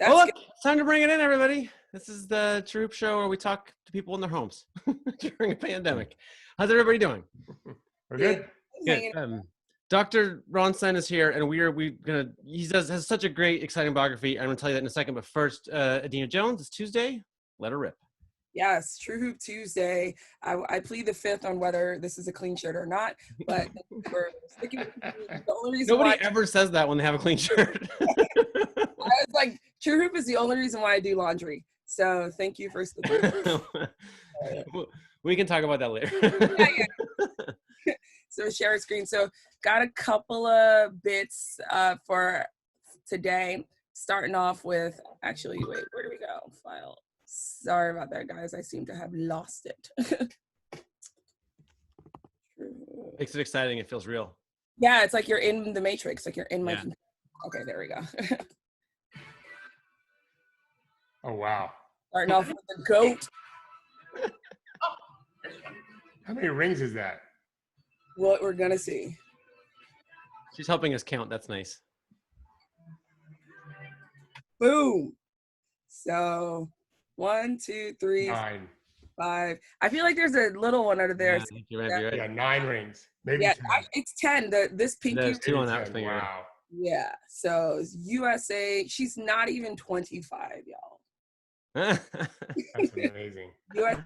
Well, look, it's time to bring it in, everybody. This is the TrueHoop show where we talk to people in their homes during a pandemic. How's everybody doing? We're good. Good. Dr. Sen is here, and he has such a great, exciting biography. I'm going to tell you that in a second. But first, Adena Jones, it's Tuesday. Let her rip. Yes, TrueHoop Tuesday. I plead the fifth on whether this is a clean shirt or not, but for sticking with the only reason nobody ever says that when they have a clean shirt. I was like, TrueHoop is the only reason why I do laundry. So thank you for sticking. We can talk about that later. Yeah. So share a screen. So got a couple of bits for today. Starting off with, actually, wait, where do we go? File. Sorry about that, guys. I seem to have lost it. Makes it exciting. It feels real. Yeah, it's like you're in the Matrix. Like you're in my. Yeah. Okay, there we go. Oh, wow. Starting off with the GOAT. How many rings is that? What we're going to see. She's helping us count. That's nice. Boom. So 1, 2, 3, 9. 5. I feel like there's a little one under there. Yeah, I think you're right. Yeah, 9 rings. Maybe yeah, 10. It's 10. This pinky. There's 2 on that finger. Wow. Yeah. So USA. She's not even 25, y'all. That's amazing. USA,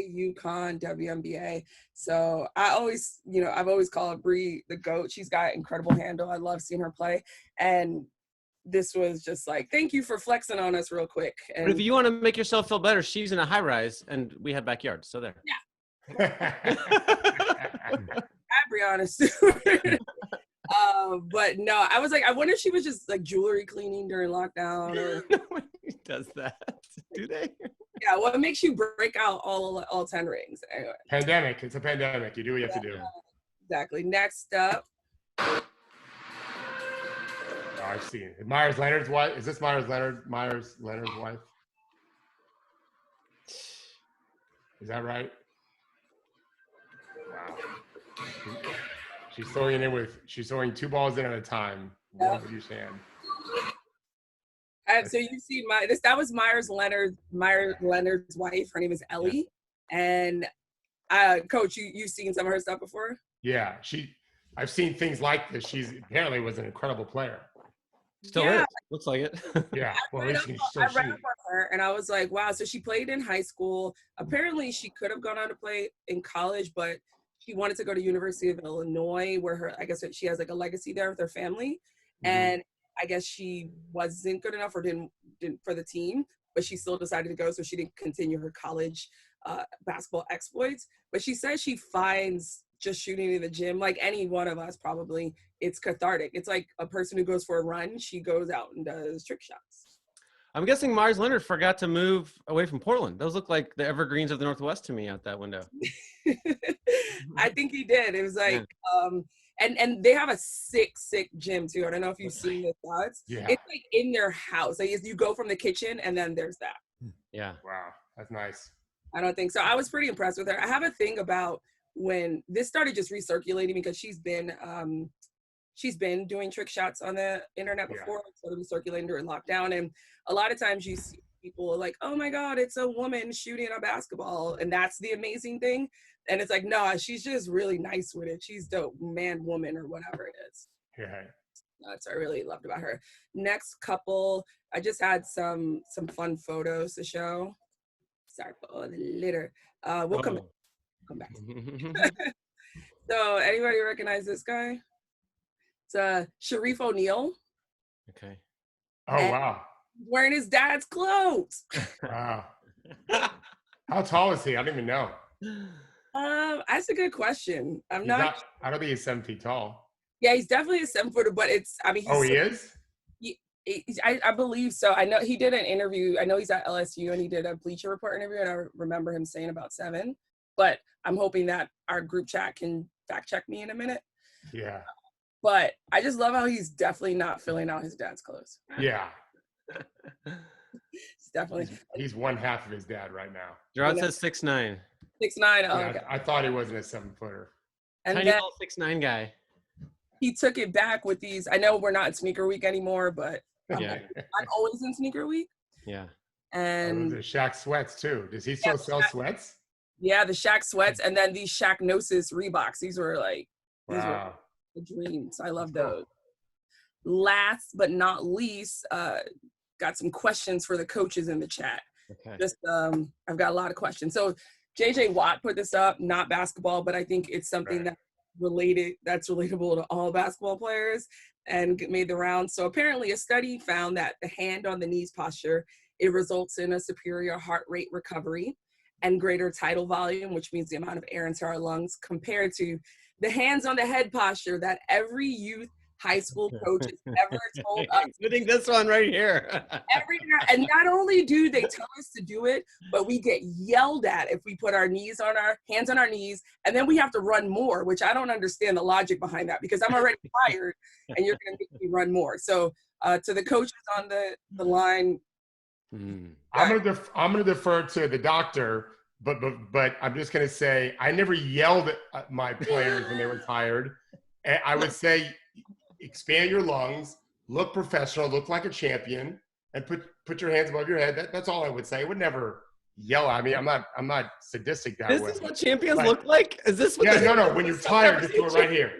UConn, WNBA. So I've always called Bree the GOAT. She's got incredible handle. I love seeing her play. And this was just like, thank you for flexing on us real quick. And but if you want to make yourself feel better, she's in a high rise and we have backyards. So there. Yeah. Brianna Stewart. But no, I was like, I wonder if she was just like jewelry cleaning during lockdown or Nobody does that, do they? yeah, what makes you break out all 10 rings? Anyway. Pandemic. It's a pandemic. You do what you have to do. Exactly. Next up. Oh, I've seen it. Myers Leonard's wife. Is this Myers Leonard's wife? Is that right? Wow. She's throwing 2 balls in at a time. What would you say? So you see that was Myers Leonard's wife. Her name is Ellie. Yeah. And Coach, you've seen some of her stuff before? Yeah, I've seen things like this. She's apparently was an incredible player. Still is. Looks like it. Yeah. Well, I read up on her and I was like, wow. So she played in high school. Apparently she could have gone on to play in college, but she wanted to go to University of Illinois where I guess she has like a legacy there with her family. Mm-hmm. And I guess she wasn't good enough or didn't for the team, but she still decided to go. So she didn't continue her college basketball exploits. But she says she finds just shooting in the gym, like any one of us probably, it's cathartic. It's like a person who goes for a run, she goes out and does trick shots. I'm guessing Myers Leonard forgot to move away from Portland. Those look like the evergreens of the Northwest to me out that window. I think he did. It was like, and they have a sick gym too. I don't know if you've seen the thoughts. Yeah. It's like in their house. Like you go from the kitchen and then there's that. Yeah. Wow. That's nice. I don't think so. I was pretty impressed with her. I have a thing about when this started just recirculating because she's been doing trick shots on the internet before. It started recirculating during lockdown. And a lot of times you see people like, oh my God, it's a woman shooting a basketball. And that's the amazing thing. And it's like, no, she's just really nice with it. She's dope, man, woman, or whatever it is. Yeah. That's what I really loved about her. Next couple, I just had some fun photos to show. Sorry for all the litter. We'll come back. So anybody recognize this guy? It's Sharif O'Neal. Okay. Oh, and wow. Wearing his dad's clothes. Wow. How tall is he? I don't even know. That's a good question. I don't think he's 7 feet tall. Yeah, he's definitely a 7-footer, but he is? I believe so. I know he did an interview. I know he's at LSU and he did a Bleacher Report interview and I remember him saying about 7, but I'm hoping that our group chat can fact check me in a minute. Yeah. But I just love how he's definitely not filling out his dad's clothes. Yeah. It's definitely. He's one half of his dad right now. Gerard says 6'9". 6'9". Oh, yeah, okay. I thought he wasn't a 7-footer. And tiny then little 6'9" guy. He took it back with these. I know we're not in sneaker week anymore, but Yeah. I'm always in sneaker week. Yeah. And the Shaq sweats too. Does he still sell sweats? Yeah, the Shaq sweats, and then these Shaq Gnosis Reeboks. These were Wow. the dreams. I love those. Last but not least, got some questions for the coaches in the chat. Okay. Just I've got a lot of questions. So JJ Watt put this up, not basketball, but I think it's something that's relatable to all basketball players and made the rounds. So apparently a study found that the hand on the knees posture, it results in a superior heart rate recovery and greater tidal volume, which means the amount of air into our lungs, compared to the hands on the head posture that every youth high school coach has ever told us. Including this one right here. And not only do they tell us to do it, but we get yelled at if we put our hands on our knees, and then we have to run more, which I don't understand the logic behind that, because I'm already tired and you're going to make me run more. So to the coaches on the line, I'm gonna defer to the doctor, but I'm just gonna say I never yelled at my players when they were tired. And I would say, expand your lungs, look professional, look like a champion, and put your hands above your head. That's all I would say. I would never yell at me. I'm not sadistic that way. This is what champions look like? Is this what? Yeah, no. When you're tired, just do it right here.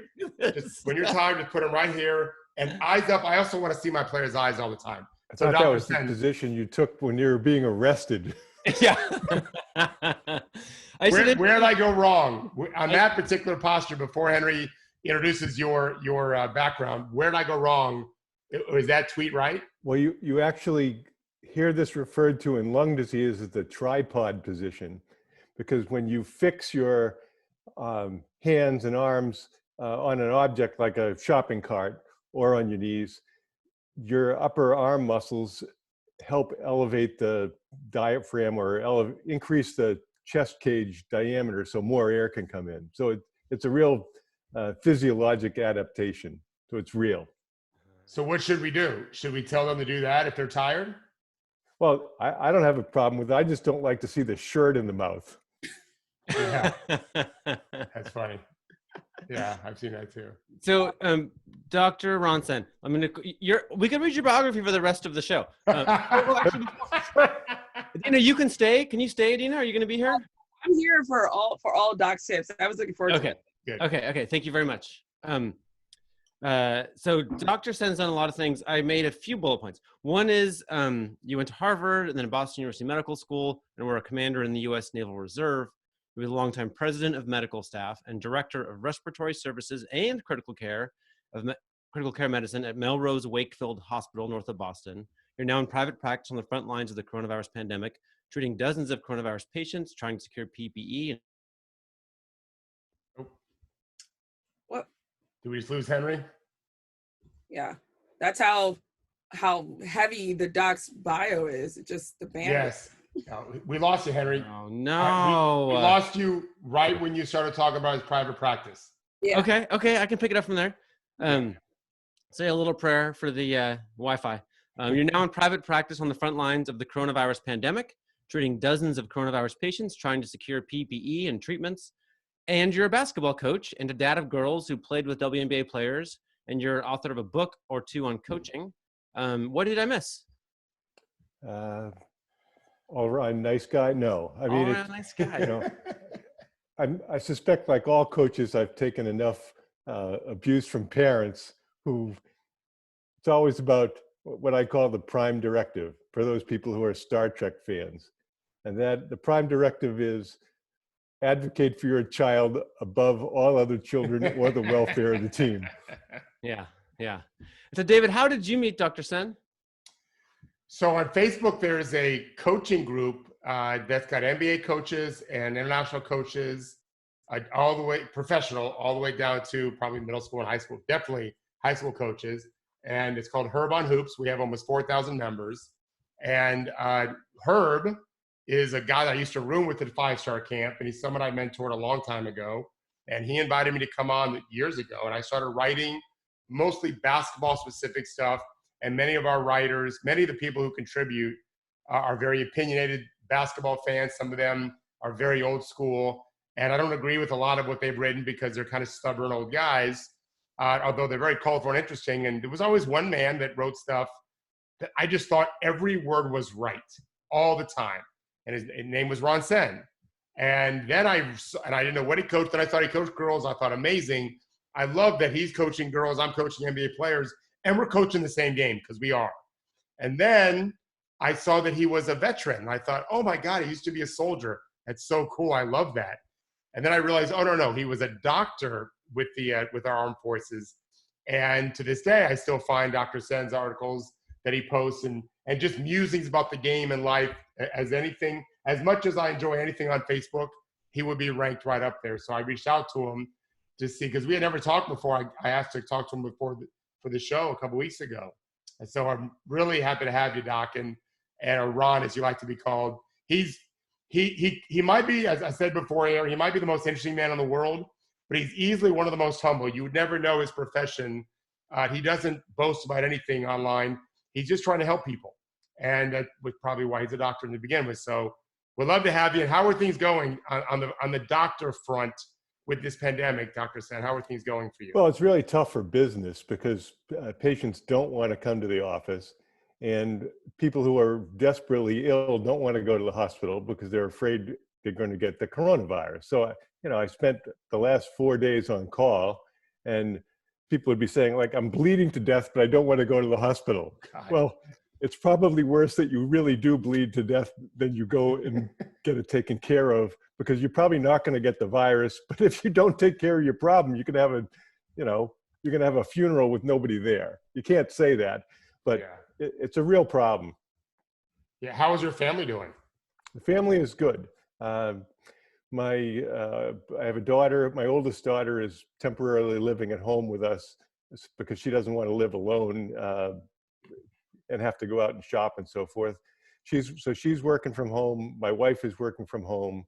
When you're tired, just put them right here and eyes up. I also want to see my players' eyes all the time. I thought that was the position you took when you were being arrested. Yeah. Where did I go wrong on that particular posture before Henry introduces your background? Where did I go wrong? Is that tweet right? Well, you actually hear this referred to in lung disease as the tripod position, because when you fix your hands and arms on an object like a shopping cart or on your knees, your upper arm muscles help elevate the diaphragm or increase the chest cage diameter so more air can come in. So it's a real physiologic adaptation. So it's real. So what should we do? Should we tell them to do that if they're tired? Well, I don't have a problem with it. I just don't like to see the shirt in the mouth. Yeah, that's funny. Yeah, I've seen that too. So, Dr. Ronson, we can read your biography for the rest of the show. Adena, you can stay. Can you stay, Adena? Are you going to be here? I'm here for all Doc's tips. I was looking forward to it. Good. Okay. Thank you very much. So Dr. Sen's done a lot of things. I made a few bullet points. One is you went to Harvard and then Boston University Medical School and were a commander in the U.S. Naval Reserve. He was a longtime president of medical staff and director of respiratory services and critical care medicine at Melrose Wakefield Hospital north of Boston. You're now in private practice on the front lines of the coronavirus pandemic, treating dozens of coronavirus patients, trying to secure PPE. What? Did we just lose Henry? Yeah, that's how heavy the doc's bio is. It's just the band. Yes. We lost you, Henry. Oh, no. We lost you right when you started talking about his private practice. Yeah. Okay, I can pick it up from there. Say a little prayer for the Wi-Fi. You're now in private practice on the front lines of the coronavirus pandemic, treating dozens of coronavirus patients, trying to secure PPE and treatments. And you're a basketball coach and a dad of girls who played with WNBA players, and you're author of a book or two on coaching. What did I miss? All right, nice guy. No, I mean, nice guy. You know, I suspect, like all coaches, I've taken enough abuse from parents who. It's always about what I call the prime directive for those people who are Star Trek fans, and that the prime directive is advocate for your child above all other children or the welfare of the team. Yeah. So, David, how did you meet Dr. Sen? So on Facebook, there is a coaching group that's got NBA coaches and international coaches, all the way professional, all the way down to probably middle school and high school, definitely high school coaches. And it's called Herb on Hoops. We have almost 4,000 members. And Herb is a guy that I used to room with at 5-star camp, and he's someone I mentored a long time ago. And he invited me to come on years ago, and I started writing mostly basketball-specific stuff. And many of our writers, many of the people who contribute are very opinionated basketball fans. Some of them are very old school. And I don't agree with a lot of what they've written because they're kind of stubborn old guys, although they're very colorful and interesting. And there was always one man that wrote stuff that I just thought every word was right all the time. And his name was Ron Sen. And then I didn't know what he coached. Then I thought he coached girls. I thought amazing. I love that he's coaching girls. I'm coaching NBA players, and we're coaching the same game because we are. And then I saw that he was a veteran. And I thought, oh my God, he used to be a soldier. That's so cool. I love that. And then I realized, oh no, he was a doctor with our armed forces. And to this day, I still find Dr. Sen's articles that he posts and just musings about the game and life as anything. As much as I enjoy anything on Facebook, he would be ranked right up there. So I reached out to him to see, because we had never talked before. I asked to talk to him for the show a couple weeks ago. And so I'm really happy to have you, Doc, and Ron, as you like to be called. He might be, as I said before, he might be the most interesting man in the world, but he's easily one of the most humble. You would never know his profession. He doesn't boast about anything online. He's just trying to help people. And that was probably why he's a doctor to begin with. So we'd love to have you. And how are things going on the doctor front with this pandemic, Dr. Sen? How are things going for you? Well, it's really tough for business because patients don't want to come to the office, and people who are desperately ill don't want to go to the hospital because they're afraid they're going to get the coronavirus. So, I spent the last 4 days on call, and people would be saying, like, I'm bleeding to death, but I don't want to go to the hospital. God. Well, it's probably worse that you really do bleed to death than you go and get it taken care of, because you're probably not going to get the virus. But if you don't take care of your problem, you can have you're going to have a funeral with nobody there. You can't say that, but it's a real problem. Yeah. How is your family doing? The family is good. I have a daughter. My oldest daughter is temporarily living at home with us because she doesn't want to live alone and have to go out and shop and so forth. She's working from home. My wife is working from home,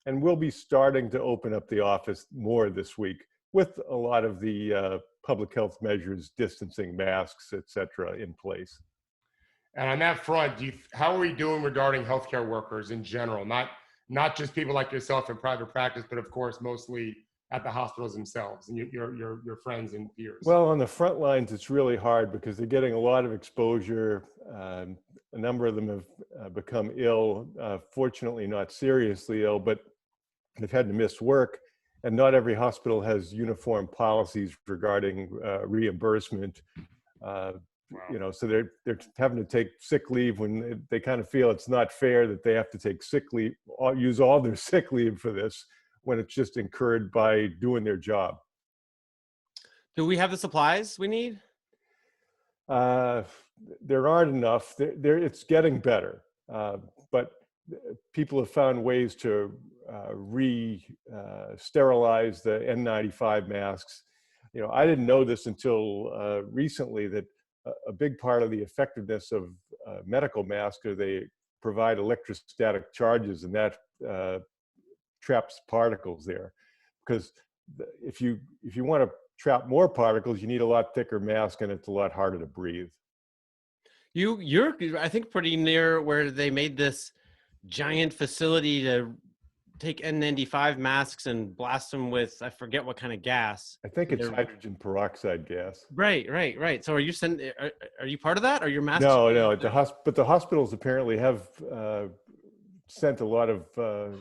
and we'll be starting to open up the office more this week with a lot of the public health measures, distancing, masks, et cetera, in place. And on that front, how are we doing regarding healthcare workers in general? Not just people like yourself in private practice, but of course, mostly at the hospitals themselves and your friends and peers. Well, on the front lines, it's really hard because they're getting a lot of exposure. A number of them have become ill, fortunately not seriously ill, but they've had to miss work. And not every hospital has uniform policies regarding reimbursement. So they're having to take sick leave when they kind of feel it's not fair that they have to take sick leave, or use all their sick leave for this, when it's just incurred by doing their job. Do we have the supplies we need? There aren't enough. It's getting better, but people have found ways to sterilize the N95 masks. I didn't know this until recently, that a big part of the effectiveness of medical masks are they provide electrostatic charges, and that traps particles there. Because if you want to trap more particles, you need a lot thicker mask, and it's a lot harder to breathe. You're I think pretty near where they made this giant facility to take N95 masks and blast them with, I forget what kind of gas. I think it's hydrogen peroxide gas. Right. So are you part of that? Or your masks? No. But the hospitals apparently have sent a lot of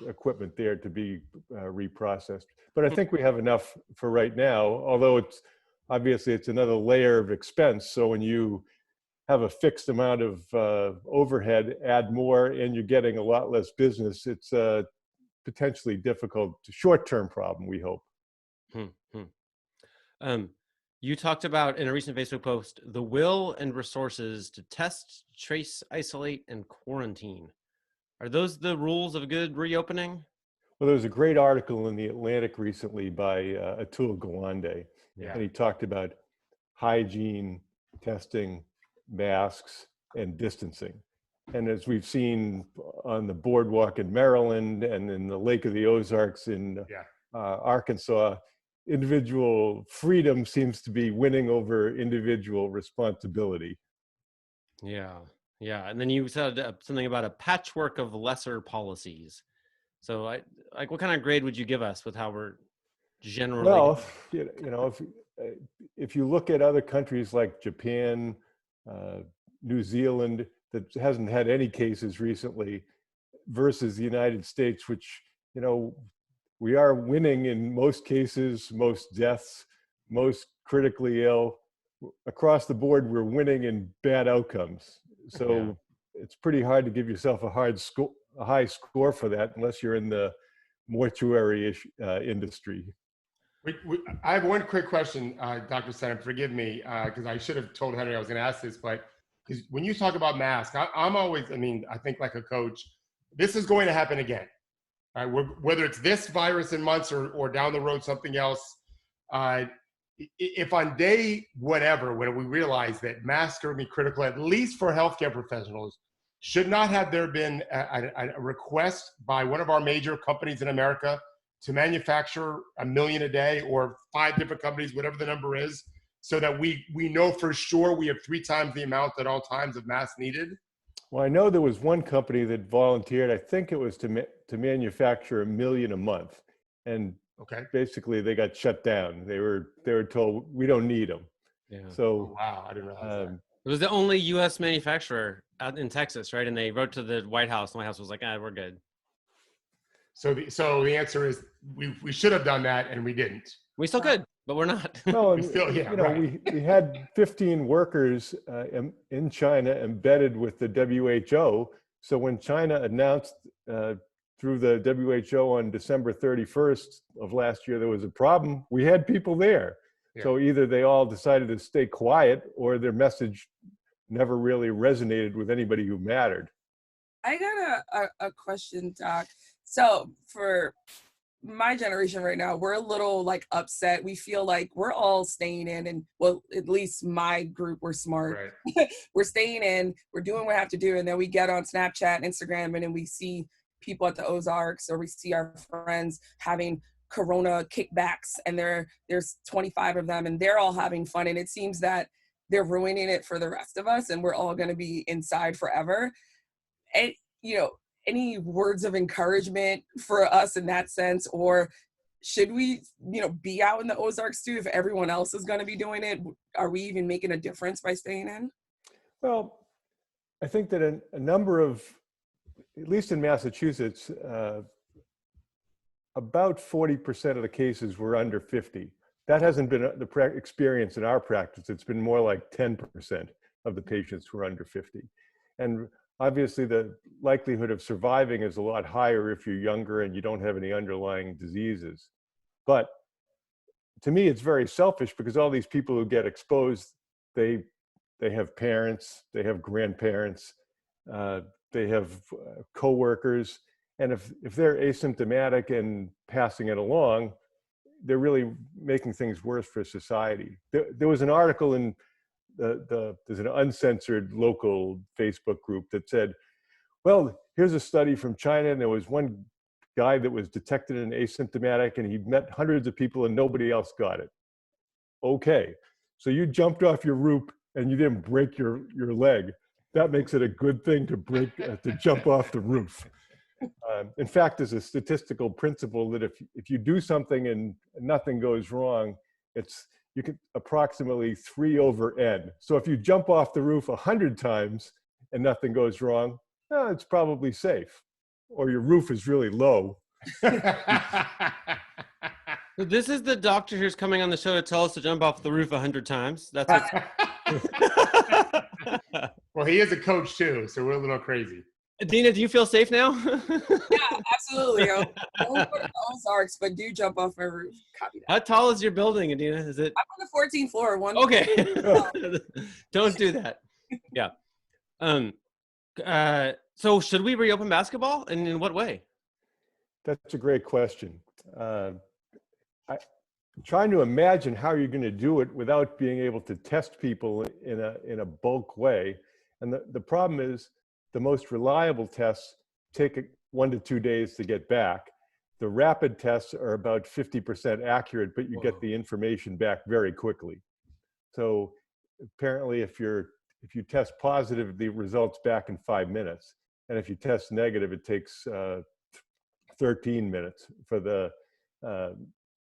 equipment there to be reprocessed. But I think we have enough for right now, although it's another layer of expense. So when you have a fixed amount of overhead, add more, and you're getting a lot less business, it's potentially difficult, short-term problem, we hope. You talked about in a recent Facebook post the will and resources to test, trace, isolate, and quarantine. Are those the rules of a good reopening? Well, there was a great article in The Atlantic recently by Atul Gawande, and he talked about hygiene, testing, masks, and distancing. And as we've seen on the boardwalk in Maryland and in the Lake of the Ozarks in Arkansas, individual freedom seems to be winning over individual responsibility. Yeah. And then you said something about a patchwork of lesser policies. So, what kind of grade would you give us with how we're generally? Well, if you look at other countries like Japan, New Zealand that hasn't had any cases recently versus the United States, which, you know, we are winning in most cases, most deaths, most critically ill. Across the board, we're winning in bad outcomes. So it's pretty hard to give yourself a high score for that unless you're in the mortuary industry. I have one quick question, Dr. Sen, forgive me, because I should have told Henry I was going to ask this, but because when you talk about masks, I'm always, I mean, I think like a coach, this is going to happen again. Whether it's this virus in months or down the road something else, if on day whatever, when we realize that masks are going to be critical, at least for healthcare professionals, should not have there been a request by one of our major companies in America to manufacture 1 million a day, or 5 different companies, whatever the number is, so that we know for sure we have 3 times the amount at all times of masks needed? Well, I know there was one company that volunteered, I think it was to manufacture 1 million a month. And basically they got shut down. They were told, we don't need them. Yeah. So, wow, I didn't realize that. It was the only U.S. manufacturer out in Texas, right? And they wrote to the White House. The White House was like, we're good. So the answer is we should have done that, and we didn't. We still could, but we're not. No, we still, we had 15 workers in China embedded with the WHO. So when China announced through the WHO on December 31st of last year there was a problem, we had people there. Yeah. So either they all decided to stay quiet, or their message never really resonated with anybody who mattered. I got a question, Doc. So for my generation right now, we're a little like upset. We feel like we're all staying in, and well, at least my group, we're smart. Right. We're staying in, we're doing what we have to do. And then we get on Snapchat and Instagram, and then we see people at the Ozarks, or we see our friends having Corona kickbacks, and there's 25 of them, and they're all having fun. And it seems that they're ruining it for the rest of us, and we're all going to be inside forever. And, you know, any words of encouragement for us in that sense, or should we, you know, be out in the Ozarks too if everyone else is going to be doing it? Are we even making a difference by staying in? Well, I think that a number of, at least in Massachusetts, about 40% of the cases were under 50. That hasn't been the experience in our practice. It's been more like 10% of the patients who are under 50. And obviously, the likelihood of surviving is a lot higher if you're younger and you don't have any underlying diseases. But to me, it's very selfish, because all these people who get exposed, they have parents, they have grandparents, they have coworkers, and if they're asymptomatic and passing it along, they're really making things worse for society. There was an article in there's an uncensored local Facebook group that said, well, here's a study from China, and there was one guy that was detected and asymptomatic, and he met hundreds of people and nobody else got it. Okay, so you jumped off your roof and you didn't break your leg. That makes it a good thing to jump off the roof. In fact, there's a statistical principle that if you do something and nothing goes wrong, you can approximately 3/n. So if you jump off the roof 100 times and nothing goes wrong, it's probably safe, or your roof is really low. This is the doctor who's coming on the show to tell us to jump off the roof 100 times. That's Well, he is a coach too, so we're a little crazy. Adena, do you feel safe now? Yeah, absolutely. I won't go to the Ozarks, but do jump off my roof. Copy that. How tall is your building, Adena? Is it? I'm on the 14th floor. Okay. Don't do that. Yeah. So should we reopen basketball, and in what way? That's a great question. I'm trying to imagine how you're going to do it without being able to test people in a bulk way. And the problem is, the most reliable tests take 1 to 2 days to get back. The rapid tests are about 50% accurate, but you get the information back very quickly. So apparently, if you test positive, the results back in 5 minutes. And if you test negative, it takes 13 minutes for the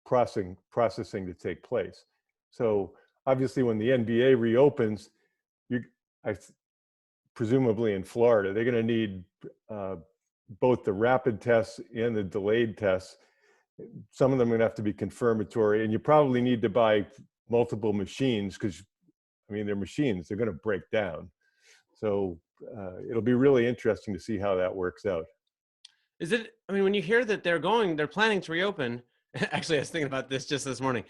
processing to take place. So obviously, when the NBA reopens, presumably in Florida, they're going to need both the rapid tests and the delayed tests. Some of them are going to have to be confirmatory, and you probably need to buy multiple machines because, I mean, they're machines, they're going to break down. So it'll be really interesting to see how that works out. Is it, I mean, when you hear that they're planning to reopen, actually, I was thinking about this just this morning.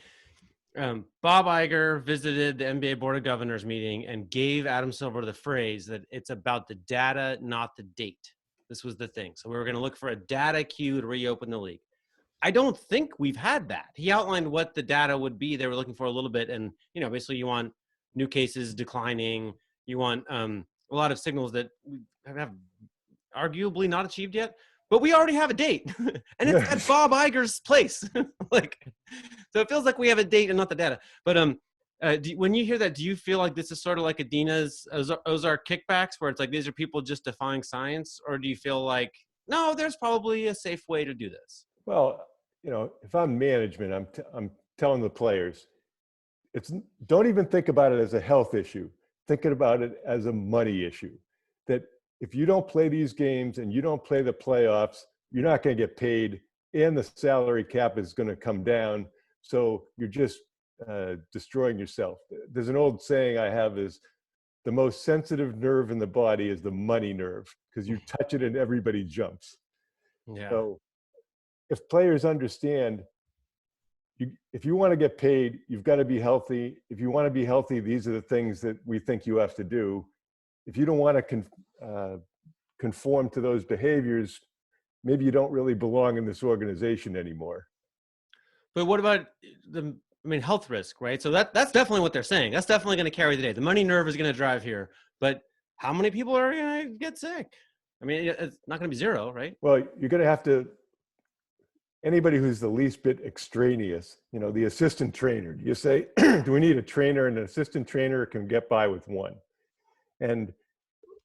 Bob Iger visited the NBA Board of Governors meeting and gave Adam Silver the phrase that it's about the data, not the date. This was the thing. So we were going to look for a data cue to reopen the league. I don't think we've had that. He outlined what the data would be. They were looking for a little bit. And, you know, basically you want new cases declining. You want a lot of signals that we have arguably not achieved yet. But we already have a date, and it's at Bob Iger's place. Like, so it feels like we have a date and not the data. But when you hear that, do you feel like this is sort of like Adena's Ozark kickbacks, where it's like these are people just defying science, or do you feel like no, there's probably a safe way to do this? Well, you know, if I'm management, I'm telling the players, don't even think about it as a health issue. Think about it as a money issue. That if you don't play these games and you don't play the playoffs, you're not going to get paid, and the salary cap is going to come down. So you're just destroying yourself. There's an old saying I have is the most sensitive nerve in the body is the money nerve, because you touch it and everybody jumps. Yeah. So if players understand, if you want to get paid, you've got to be healthy. If you want to be healthy, these are the things that we think you have to do. If you don't want to conform to those behaviors, maybe you don't really belong in this organization anymore. But what about health risk, right? So that's definitely what they're saying. That's definitely going to carry the day. The money nerve is going to drive here. But how many people are going to get sick? I mean, it's not going to be zero, right? Well, you're going to have to, anybody who's the least bit extraneous, you know, the assistant trainer, you say, do we need a trainer? And an assistant trainer can get by with one. And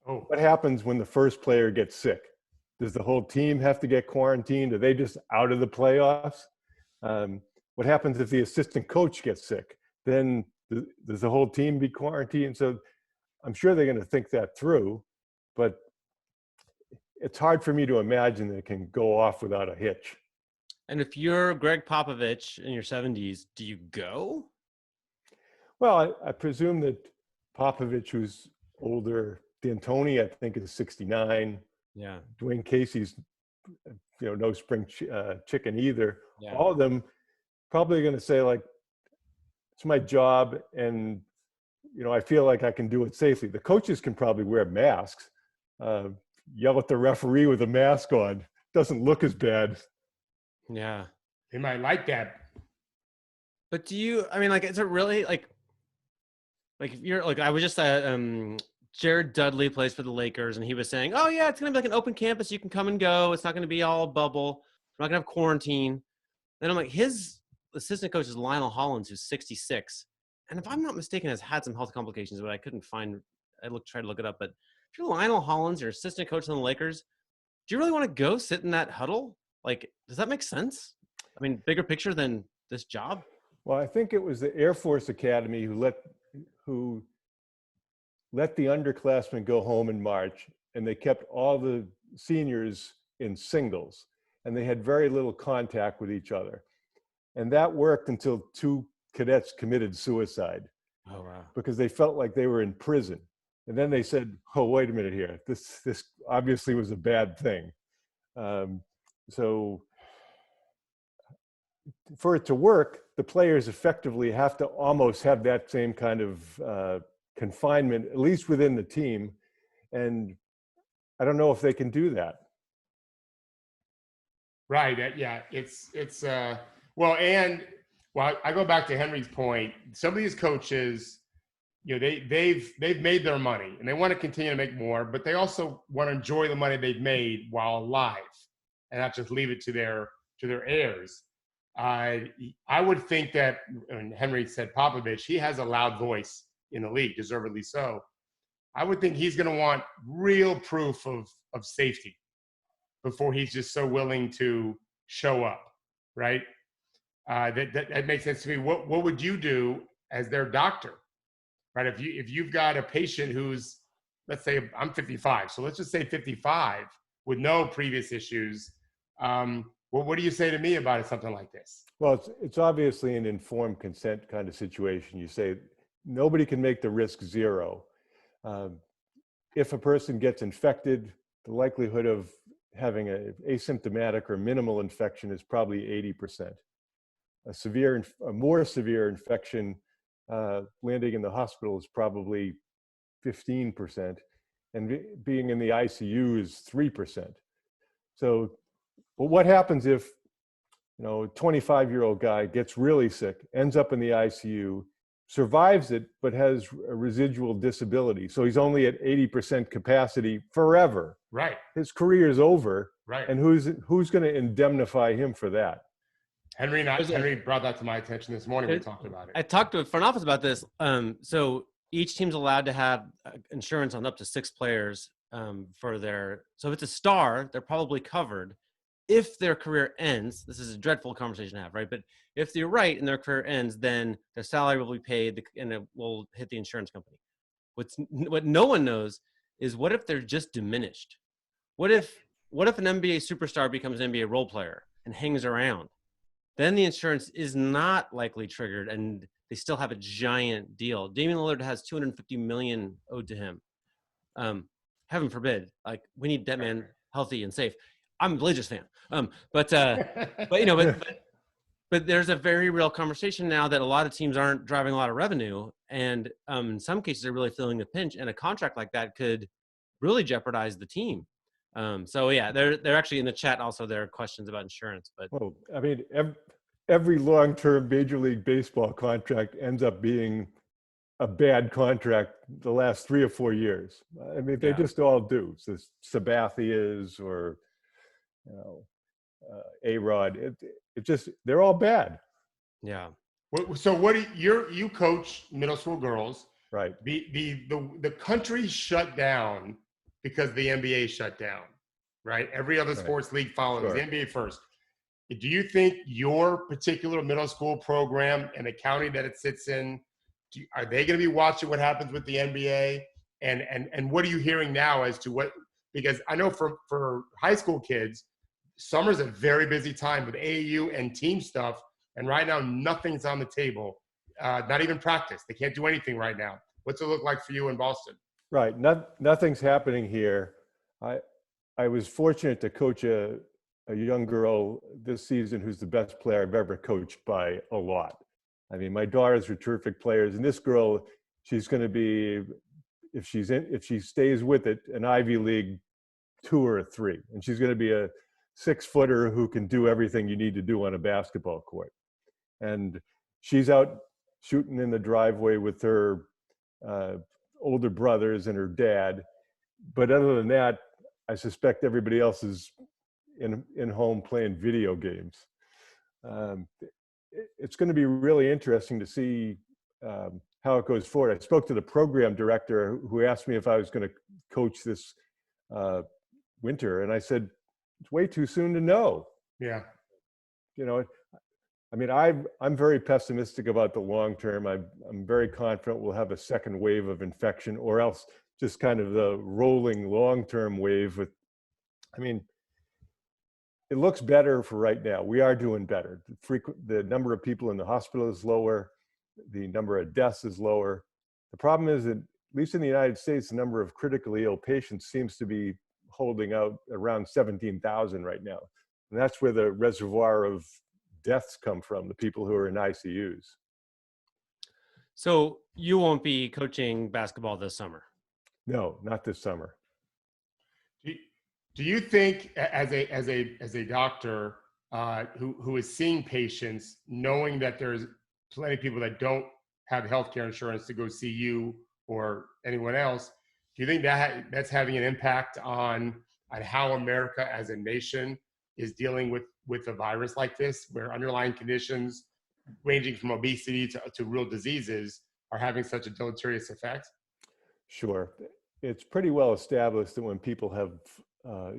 what happens when the first player gets sick? Does the whole team have to get quarantined? Are they just out of the playoffs? What happens if the assistant coach gets sick? Then does the whole team be quarantined? So I'm sure they're going to think that through, but it's hard for me to imagine that it can go off without a hitch. And if you're Gregg Popovich in your 70s, do you go? Well, I presume that Popovich, who's older, D'Antoni, I think, is 69. Yeah. Dwayne Casey's, no spring chicken either. Yeah. All of them probably going to say, like, it's my job, and I feel like I can do it safely. The coaches can probably wear masks. Yell at the referee with a mask on. Doesn't look as bad. Yeah. They might like that. But do you, is it really like if you're like, I was just Jared Dudley plays for the Lakers, and he was saying, oh yeah, it's going to be like an open campus. You can come and go. It's not going to be all bubble. We're not going to have quarantine. Then I'm like, his assistant coach is Lionel Hollins, who's 66. And if I'm not mistaken, has had some health complications, but I couldn't find, tried to look it up. But if you're Lionel Hollins, your assistant coach on the Lakers, do you really want to go sit in that huddle? Like, does that make sense? I mean, bigger picture than this job? Well, I think it was the Air Force Academy who let the underclassmen go home in March, and they kept all the seniors in singles, and they had very little contact with each other. And that worked until 2 cadets committed suicide. Oh, wow. Because they felt like they were in prison. And then they said, oh, wait a minute here. This obviously was a bad thing. So for it to work, the players effectively have to almost have that same kind of confinement, at least within the team. And I don't know if they can do that. Right. Yeah. I go back to Henry's point. Some of these coaches, they've made their money and they want to continue to make more, but they also want to enjoy the money they've made while alive and not just leave it to their heirs. I would think that, and Henry said Popovich, he has a loud voice in the league, deservedly so. I would think he's going to want real proof of safety before he's just so willing to show up, right? That makes sense to me. What would you do as their doctor, right? If you've got a patient who's let's say I'm 55. So let's just say 55 with no previous issues. Well, what do you say to me about something like this? Well, it's obviously an informed consent kind of situation. You say nobody can make the risk zero. If a person gets infected, the likelihood of having an asymptomatic or minimal infection is probably 80%. A more severe infection landing in the hospital is probably 15%, and being in the ICU is 3%. So, but what happens if, a 25-year-old guy gets really sick, ends up in the ICU, survives it, but has a residual disability? So he's only at 80% capacity forever. Right. His career is over. Right. And who's going to indemnify him for that? Henry brought that to my attention this morning. We talked about it. I talked to a front office about this. So each team's allowed to have insurance on up to 6 players for their. So if it's a star, they're probably covered. If their career ends, this is a dreadful conversation to have, right? But if you're right and their career ends, then their salary will be paid and it will hit the insurance company. What no one knows is, what if they're just diminished? What if an NBA superstar becomes an NBA role player and hangs around? Then the insurance is not likely triggered and they still have a giant deal. Damian Lillard has $250 million owed to him. Heaven forbid, like, we need that man healthy and safe. I'm a Blazers fan. But there's a very real conversation now that a lot of teams aren't driving a lot of revenue. And in some cases they're really feeling the pinch, and a contract like that could really jeopardize the team. So yeah, they're actually in the chat also. There are questions about insurance, but well, I mean, every long-term Major League Baseball contract ends up being a bad contract the last 3 or 4 years. I mean, they just all do. So Sabathia's or A-Rod, it just, they're all bad. Yeah. So what do you coach middle school girls? Right. The country shut down because the NBA shut down, right? Every other sports league follows. Sure. The NBA first. Do you think your particular middle school program and the county that it sits in, are they going to be watching what happens with the NBA? And what are you hearing now as to what? Because I know for high school kids, summer's a very busy time with AAU and team stuff. And right now, nothing's on the table. Not even practice. They can't do anything right now. What's it look like for you in Boston? Right. Nothing's happening here. I was fortunate to coach a young girl this season who's the best player I've ever coached by a lot. I mean, my daughters are terrific players, and this girl, she's going to be, if she stays with it, an Ivy League 2 or 3, and she's going to be a 6-footer who can do everything you need to do on a basketball court. And she's out shooting in the driveway with her older brothers and her dad. But other than that, I suspect everybody else is in home playing video games. It's going to be really interesting to see how it goes forward. I spoke to the program director who asked me if I was going to coach this winter, and I said, it's way too soon to know. Yeah. I mean, I'm very pessimistic about the long term. I'm very confident we'll have a second wave of infection, or else just kind of the rolling long-term wave with, I mean, it looks better for right now. We are doing better. The number of people in the hospital is lower. The number of deaths is lower. The problem is that, at least in the United States, the number of critically ill patients seems to be holding out around 17,000 right now. And that's where the reservoir of deaths come from, the people who are in ICUs. So you won't be coaching basketball this summer? No, not this summer. Do you think, as a doctor who is seeing patients, knowing that there's plenty of people that don't have healthcare insurance to go see you or anyone else, do you think that's having an impact on how America as a nation is dealing with a virus like this, where underlying conditions ranging from obesity to real diseases are having such a deleterious effect? Sure. It's pretty well established that when people have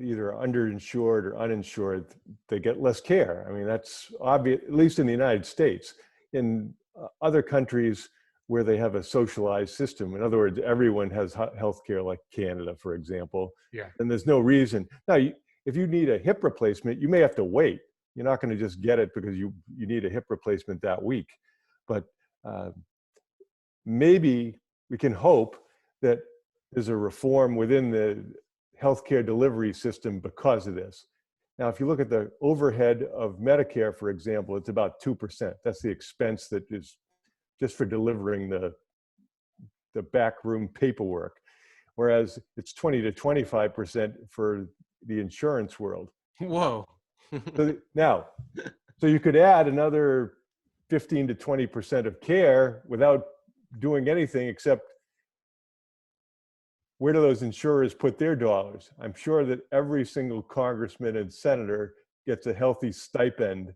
either underinsured or uninsured, they get less care. I mean, that's obvious, at least in the United States. In other countries where they have a socialized system. In other words, everyone has healthcare like Canada, for example. Yeah. And there's no reason. Now, if you need a hip replacement, you may have to wait. You're not going to just get it because you need a hip replacement that week. But maybe we can hope that there's a reform within the healthcare delivery system because of this. Now, if you look at the overhead of Medicare, for example, it's about 2%. That's the expense that is just for delivering the backroom paperwork, whereas it's 20 to 25% for the insurance world. Whoa. So you could add another 15 to 20% of care without doing anything except where do those insurers put their dollars? I'm sure that every single congressman and senator gets a healthy stipend.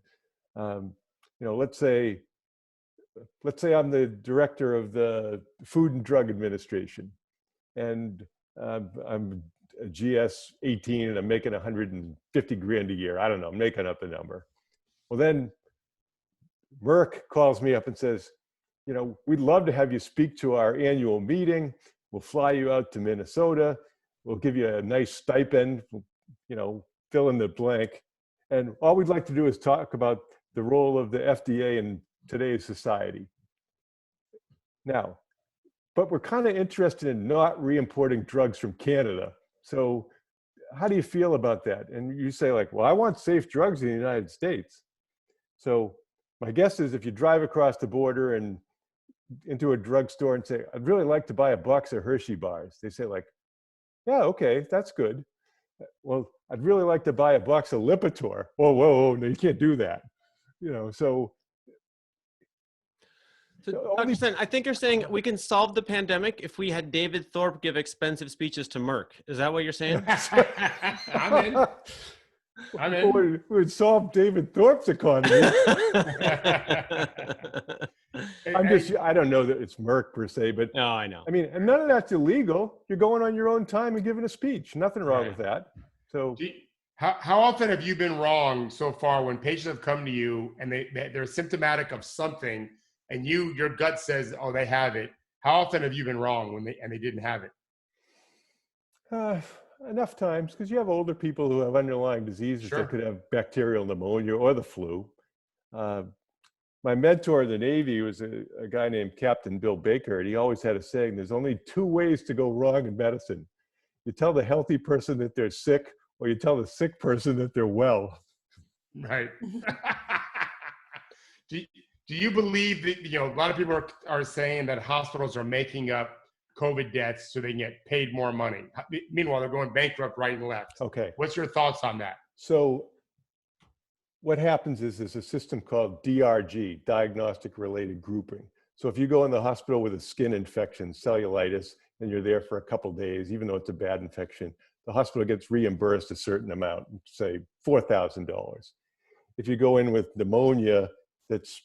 Let's say I'm the director of the Food and Drug Administration, and I'm a GS 18 and I'm making 150 grand a year. I don't know, I'm making up a number. Well, then Merck calls me up and says, we'd love to have you speak to our annual meeting. We'll fly you out to Minnesota. We'll give you a nice stipend, fill in the blank. And all we'd like to do is talk about the role of the FDA in today's society. Now, but we're kind of interested in not re-importing drugs from Canada. So how do you feel about that? And you say like, well, I want safe drugs in the United States. So my guess is if you drive across the border and into a drugstore and say, I'd really like to buy a box of Hershey bars. They say like, yeah, okay, that's good. Well, I'd really like to buy a box of Lipitor. Whoa, no, you can't do that. So Dr. Sen, I think you're saying we can solve the pandemic if we had David Thorpe give expensive speeches to Merck. Is that what you're saying? I'm in. We would solve David Thorpe's economy. I don't know that it's Merck per se, but no, I know. I mean, and none of that's illegal. You're going on your own time and giving a speech. Nothing wrong with that. So how often have you been wrong so far when patients have come to you and they're symptomatic of something and your gut says, oh, they have it? How often have you been wrong when they didn't have it? Enough times, because you have older people who have underlying diseases that could have bacterial pneumonia or the flu. My mentor in the Navy was a guy named Captain Bill Baker, and he always had a saying, there's only two ways to go wrong in medicine. You tell the healthy person that they're sick, or you tell the sick person that they're well. Right. Do you believe that, a lot of people are saying that hospitals are making up COVID deaths so they can get paid more money? Meanwhile, they're going bankrupt right and left. Okay. What's your thoughts on that? So what happens is there's a system called DRG, diagnostic related grouping. So if you go in the hospital with a skin infection, cellulitis, and you're there for a couple of days, even though it's a bad infection, the hospital gets reimbursed a certain amount, say $4,000. If you go in with pneumonia that's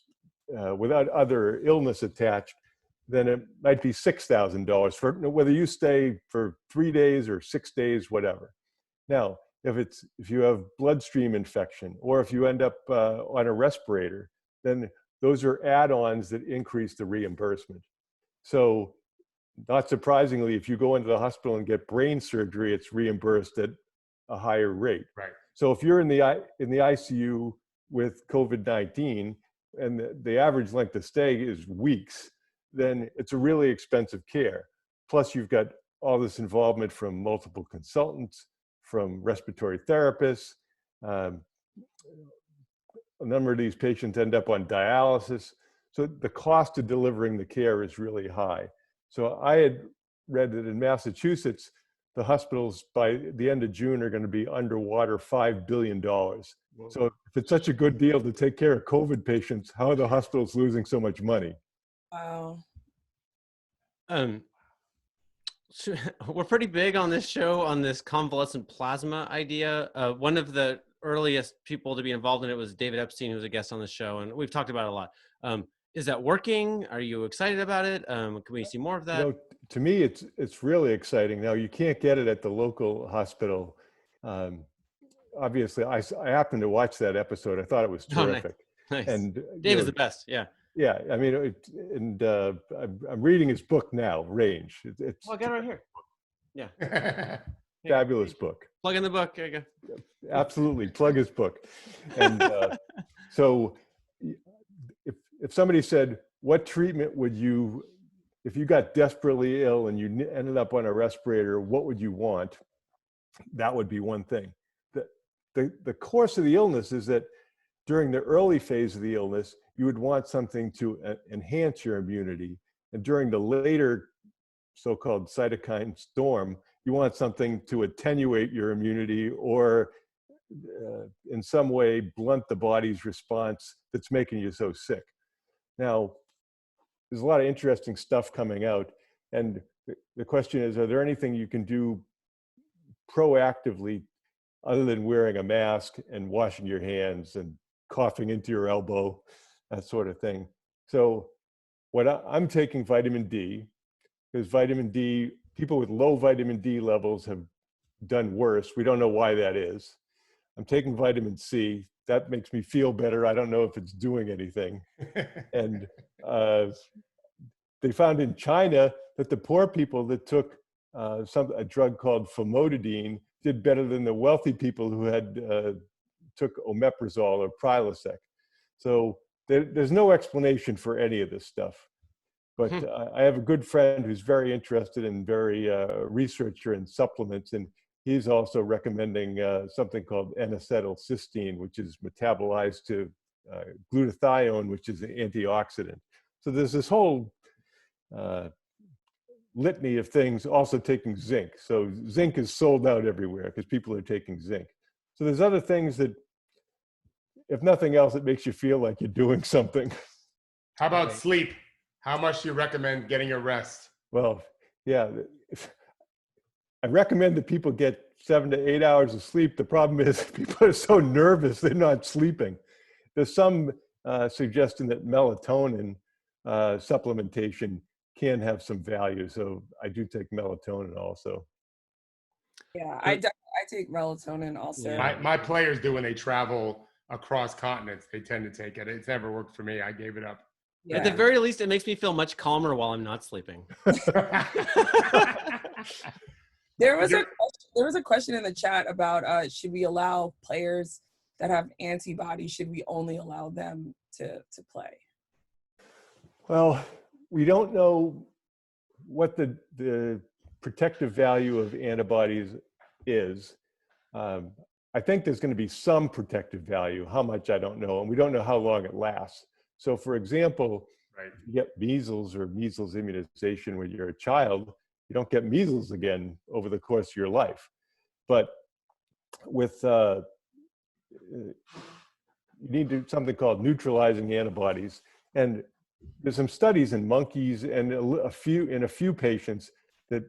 without other illness attached, then it might be $6,000 for whether you stay for 3 days or 6 days, whatever. Now, if you have bloodstream infection, or if you end up on a respirator, then those are add-ons that increase the reimbursement. So not surprisingly, if you go into the hospital and get brain surgery, it's reimbursed at a higher rate. Right. So if you're in the ICU with COVID-19 and the average length of stay is weeks, then it's a really expensive care. Plus you've got all this involvement from multiple consultants, from respiratory therapists. A number of these patients end up on dialysis. So the cost of delivering the care is really high. So I had read that in Massachusetts, the hospitals by the end of June are going to be underwater $5 billion. Whoa. So if it's such a good deal to take care of COVID patients, how are the hospitals losing so much money? Wow. So we're pretty big on this show on this convalescent plasma idea. One of the earliest people to be involved in it was David Epstein, who was a guest on the show, and we've talked about it a lot. Is that working? Are you excited about it? Can we see more of that? To me, it's really exciting. Now, you can't get it at the local hospital. Obviously, I happened to watch that episode. I thought it was terrific. Nice. And Dave is the best. Yeah. Yeah, I mean, I'm reading his book now, Range. It's Oh, I got it right here. Yeah. fabulous book. Plug in the book. There you go. Absolutely, plug his book. And so, if somebody said, "What treatment would you, if you got desperately ill and you ended up on a respirator, what would you want?" That would be one thing. The course of the illness is that during the early phase of the illness, you would want something to enhance your immunity. And during the later so-called cytokine storm, you want something to attenuate your immunity or in some way blunt the body's response that's making you so sick. Now, there's a lot of interesting stuff coming out. And the question is, are there anything you can do proactively other than wearing a mask and washing your hands and coughing into your elbow, that sort of thing? So I'm taking vitamin D, because vitamin D, people with low vitamin D levels have done worse. We don't know why that is. I'm taking vitamin C. That makes me feel better. I don't know if it's doing anything. And they found in China that the poor people that took a drug called famotidine did better than the wealthy people who had took omeprazole or Prilosec. So there's no explanation for any of this stuff. But I have a good friend who's very interested and very researcher in supplements, and he's also recommending something called N-acetylcysteine, which is metabolized to glutathione, which is an antioxidant. So there's this whole litany of things, also taking zinc. So zinc is sold out everywhere because people are taking zinc. So there's other things that, if nothing else, it makes you feel like you're doing something. How about sleep? How much do you recommend getting a rest? Well, yeah, I recommend that people get 7 to 8 hours of sleep. The problem is people are so nervous, they're not sleeping. There's some suggestion that melatonin supplementation can have some value. So I do take melatonin also. Yeah, I take melatonin also. Yeah. My players do when they travel across continents. They tend to take it. It's never worked for me. I gave it up. Yeah. At the very least, it makes me feel much calmer while I'm not sleeping. There was a question in the chat about should we allow players that have antibodies, should we only allow them to play? Well, we don't know what the protective value of antibodies is. I think there's going to be some protective value. How much, I don't know. And we don't know how long it lasts. So for example, Right. you get measles or measles immunization when you're a child, you don't get measles again over the course of your life. But with, you need something called neutralizing antibodies. And there's some studies in monkeys and in a few patients that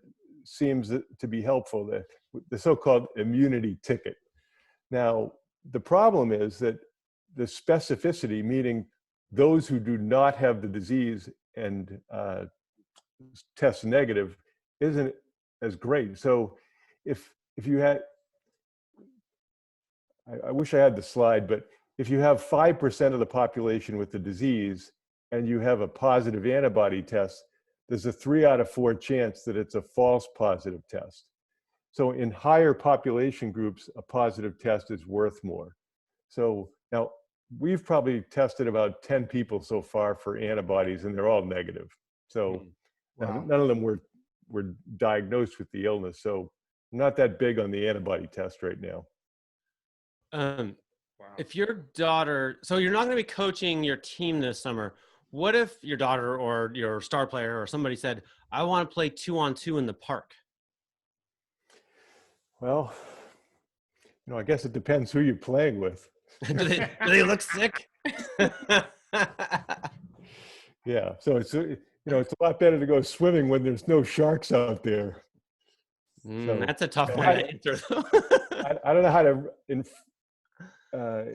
seems to be helpful, the so-called immunity ticket. Now, the problem is that the specificity, meaning those who do not have the disease and test negative, isn't as great. So if you had, I wish I had the slide, but if you have 5% of the population with the disease and you have a positive antibody test, there's a 3 out of 4 chance that it's a false positive test. So in higher population groups, a positive test is worth more. So now we've probably tested about 10 people so far for antibodies, and they're all negative. So Wow. none of them were diagnosed with the illness. So I'm not that big on the antibody test right now. Wow. If your daughter, so you're not going to be coaching your team this summer. What if your daughter or your star player or somebody said, I want to play 2-on-2 in the park? Well, I guess it depends who you're playing with. do they look sick? Yeah, so it's it's a lot better to go swimming when there's no sharks out there. So, That's a tough one to answer, though. I don't know how to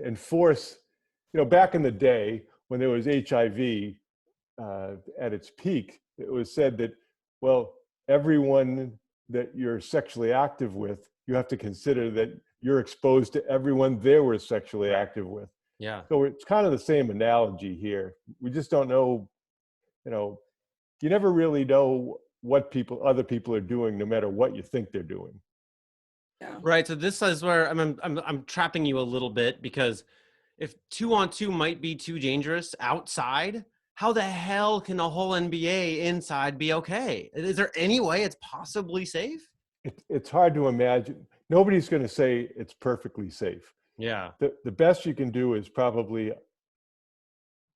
enforce. Back in the day when there was HIV at its peak, it was said that, well, everyone that you're sexually active with, you have to consider that you're exposed to everyone they were sexually active with. Yeah. So it's kind of the same analogy here. We just don't know, you never really know what other people are doing, no matter what you think they're doing. Yeah. Right. So this is where I'm trapping you a little bit, because if 2-on-2 might be too dangerous outside, how the hell can the whole NBA inside be okay? Is there any way it's possibly safe? It's hard to imagine. Nobody's going to say it's perfectly safe. Yeah. The best you can do is probably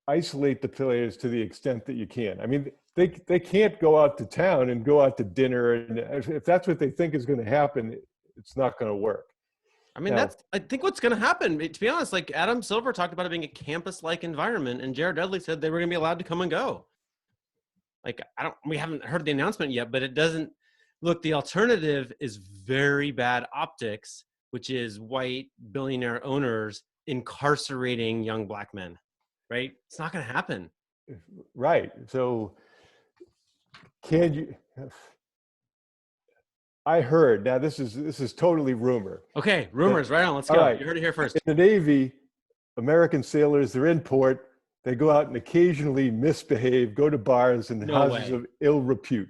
isolate the players to the extent that you can. I mean, they can't go out to town and go out to dinner, and if that's what they think is going to happen, it's not going to work. I mean, Now, I think what's going to happen. To be honest, like Adam Silver talked about it being a campus-like environment, and Jared Dudley said they were going to be allowed to come and go. Like, we haven't heard the announcement yet, but it doesn't look, the alternative is very bad optics, which is white billionaire owners incarcerating young black men, right? It's not going to happen. right. So I heard, now this is totally rumor. Okay. Rumors, right on. Let's go. All right. You heard it here first. In the Navy, American sailors, they're in port. They go out and occasionally misbehave, go to bars and houses of ill repute.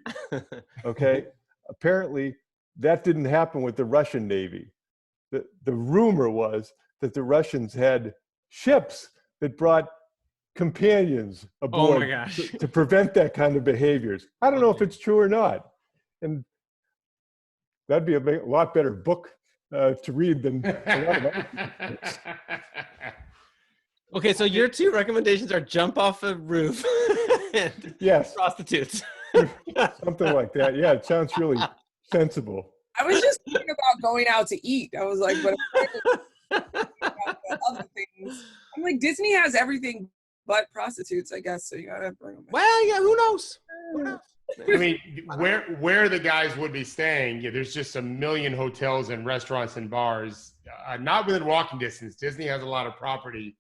Okay. Apparently, that didn't happen with the Russian Navy. The rumor was that the Russians had ships that brought companions aboard Oh my gosh. to prevent that kind of behaviors. I don't know if it's true or not. And that'd be a lot better book to read than a lot of other books. Okay, so your two recommendations are jump off a roof and Yes. prostitutes. Something like that. Yeah, it sounds really sensible. I was just thinking about going out to eat. I was like, but about the other things. I'm like, Disney has everything but prostitutes, I guess. So you gotta bring them back. Well, yeah, who knows? Who knows? I mean, where the guys would be staying, there's just a million hotels and restaurants and bars, not within walking distance. Disney has a lot of property,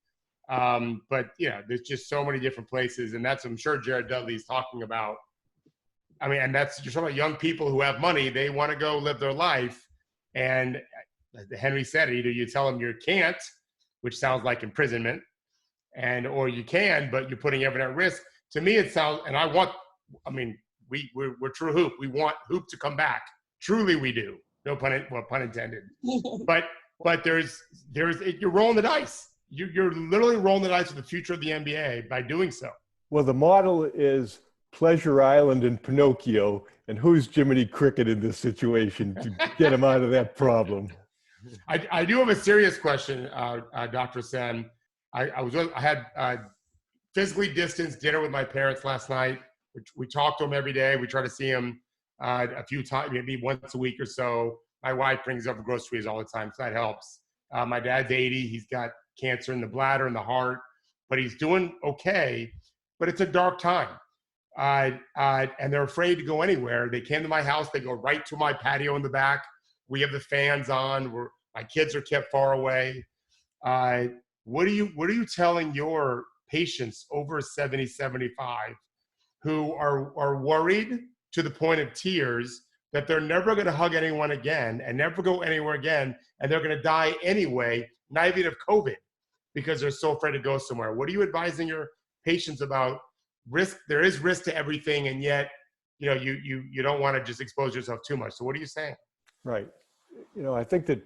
but there's just so many different places, and that's, I'm sure Jared Dudley's talking about. I mean, and you're talking about young people who have money. They want to go live their life, and Henry said, either you tell them you can't, which sounds like imprisonment, or you can, but you're putting everyone at risk. To me, it sounds, and we're TrueHoop. We want Hoop to come back. Truly, we do. No pun intended. But you're rolling the dice. You're literally rolling the dice with the future of the NBA by doing so. Well, the model is Pleasure Island and Pinocchio, and who's Jiminy Cricket in this situation to get him out of that problem? I do have a serious question, Dr. Sen. I had physically distanced dinner with my parents last night. We talk to them every day. We try to see them a few times, maybe once a week or so. My wife brings up groceries all the time, so that helps. My dad's 80. He's got cancer in the bladder and the heart, but he's doing okay. But it's a dark time. And they're afraid to go anywhere. They came to my house. They go right to my patio in the back. We have the fans on. My kids are kept far away. What are you telling your patients over 70, 75 who are worried to the point of tears that they're never going to hug anyone again and never go anywhere again, and they're going to die anyway, not even of COVID, because they're so afraid to go somewhere? What are you advising your patients about risk? There is risk to everything, and yet, you don't want to just expose yourself too much. So what are you saying? Right. I think that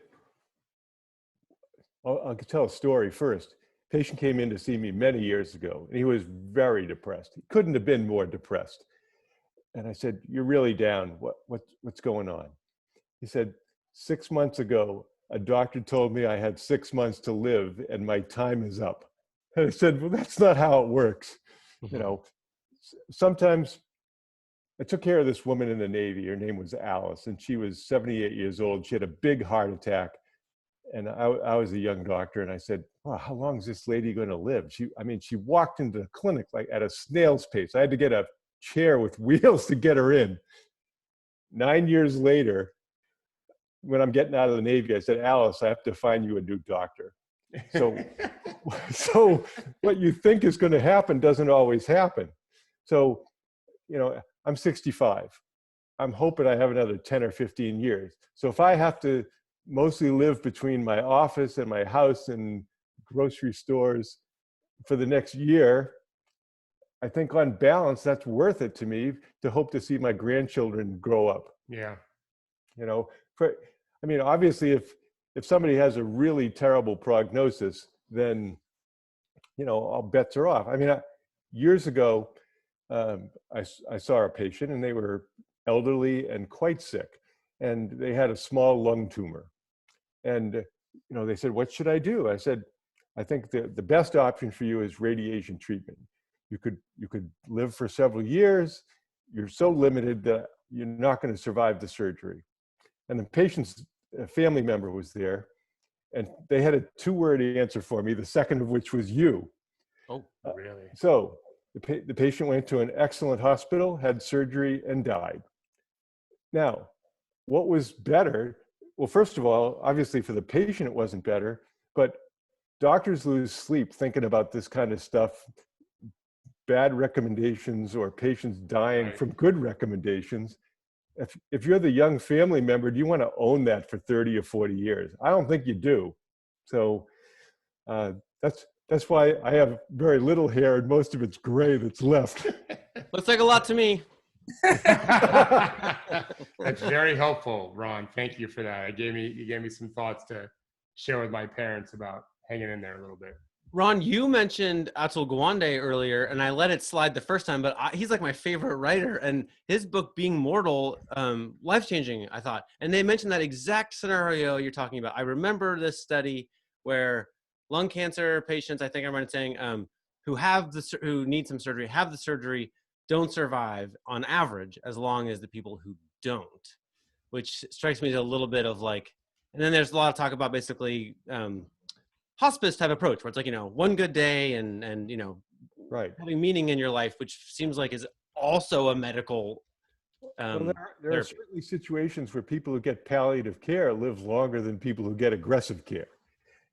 I'll tell a story first. A patient came in to see me many years ago, and he was very depressed. He couldn't have been more depressed. And I said, "You're really down. What's going on?" He said, 6 months ago, a doctor told me I had 6 months to live and my time is up. And I said, "Well, that's not how it works." Sometimes I took care of this woman in the Navy. Her name was Alice, and she was 78 years old. She had a big heart attack. And I was a young doctor, and I said, "Wow, how long is this lady going to live?" She walked into the clinic like at a snail's pace. I had to get a chair with wheels to get her in. 9 years later, when I'm getting out of the Navy, I said, "Alice, I have to find you a new doctor." So what you think is going to happen doesn't always happen. So, I'm 65. I'm hoping I have another 10 or 15 years. So if I have to mostly live between my office and my house and grocery stores for the next year, I think on balance, that's worth it to me to hope to see my grandchildren grow up. Yeah. You know, I mean, obviously, if somebody has a really terrible prognosis, then, you know, all bets are off. I mean, years ago, I saw a patient and they were elderly and quite sick, and they had a small lung tumor. And, you know, they said, what should I do? I said, I think the best option for you is radiation treatment. You could live for several years. You're so limited that you're not going to survive the surgery. And the patient's family member was there, and they had a 2-word answer for me, the second of which was you. Oh, really? So the patient went to an excellent hospital, had surgery, and died. Now, what was better? Well, first of all, obviously for the patient, it wasn't better, but doctors lose sleep thinking about this kind of stuff, bad recommendations or patients dying from good recommendations. If you're the young family member, do you want to own that for 30 or 40 years? I don't think you do. So that's why I have very little hair and most of it's gray that's left. Looks like a lot to me. That's very helpful, Ron. Thank you for that. You gave me some thoughts to share with my parents about hanging in there a little bit. Ron, you mentioned Atul Gawande earlier, and I let it slide the first time, but he's like my favorite writer, and his book, Being Mortal, life-changing, I thought. And they mentioned that exact scenario you're talking about. I remember this study where lung cancer patients, I think I remember saying, who need some surgery, have the surgery, don't survive on average as long as the people who don't, which strikes me as a little bit of like, and then there's a lot of talk about basically hospice type approach where it's like, you know, one good day and you know, right, having meaning in your life, which seems like is also a medical well, there are certainly situations where people who get palliative care live longer than people who get aggressive care.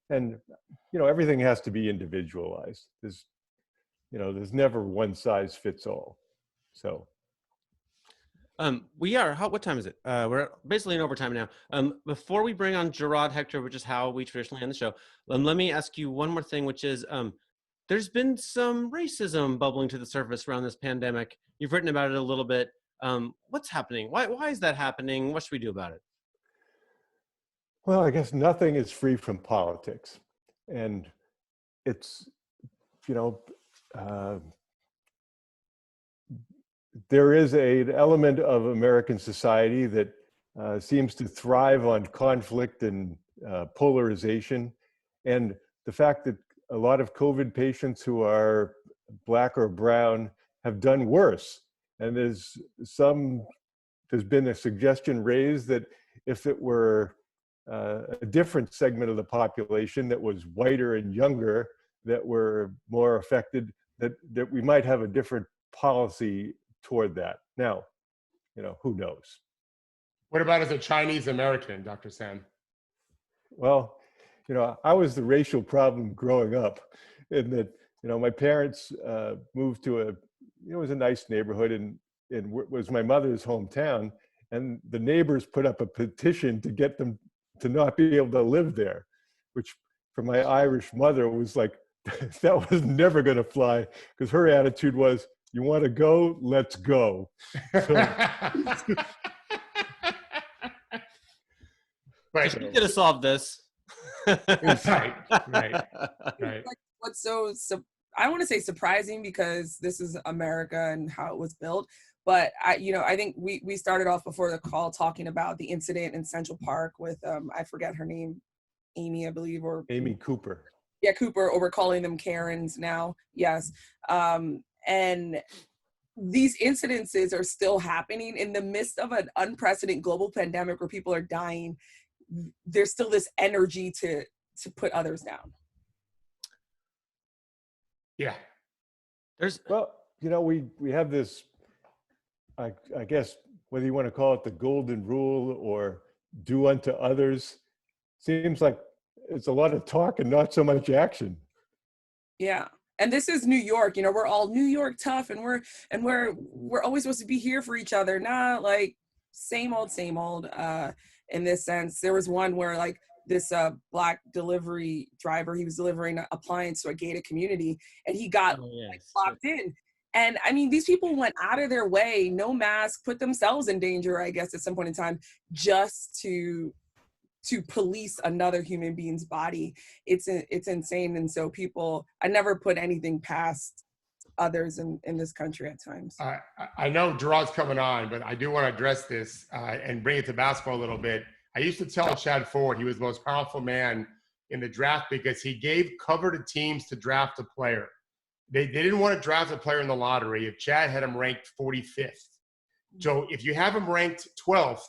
And, you know, everything has to be individualized. There's never one size fits all. So we are, what time is it? We're basically in overtime now. Before we bring on Gerard Hector, which is how we traditionally end the show, let me ask you one more thing, which is there's been some racism bubbling to the surface around this pandemic. You've written about it a little bit. What's happening? Why is that happening? What should we do about it? Well, I guess nothing is free from politics. And it's, you know, there is an element of American society that seems to thrive on conflict and polarization. And the fact that a lot of COVID patients who are Black or brown have done worse. And there's been a suggestion raised that if it were a different segment of the population that was whiter and younger that were more affected, that we might have a different policy toward that. Now, you know, who knows? What about as a Chinese American, Dr. Sen? Well, you know, I was the racial problem growing up in that, you know, my parents moved to it was a nice neighborhood and it was my mother's hometown. And the neighbors put up a petition to get them to not be able to live there, which for my Irish mother was like, that was never going to fly, because her attitude was, you want to go, let's go. So, right. You could have solved this. right. Like, what's so I want to say surprising, because this is America and how it was built. But I think we started off before the call talking about the incident in Central Park with I forget her name, Amy, I believe, or Amy Cooper. Yeah, Cooper, or we're calling them Karens now. Yes. And these incidences are still happening in the midst of an unprecedented global pandemic where people are dying. There's still this energy to put others down. Yeah. Well, you know, we have this, I guess, whether you want to call it the golden rule or do unto others, seems like it's a lot of talk and not so much action. Yeah. And this is New York, you know, we're all New York tough, and we're always supposed to be here for each other. Not like same old, in this sense. There was one where like this black delivery driver. He was delivering an appliance to a gated community, and he got locked in. And I mean, these people went out of their way, no mask, put themselves in danger, I guess, at some point in time, just to police another human being's body. It's insane. And so I never put anything past others in this country at times. I know Gerard's coming on, but I do want to address this and bring it to basketball a little bit. I used to tell Chad Ford he was the most powerful man in the draft because he gave cover to teams to draft a player. They didn't want to draft a player in the lottery if Chad had him ranked 45th. So if you have him ranked 12th,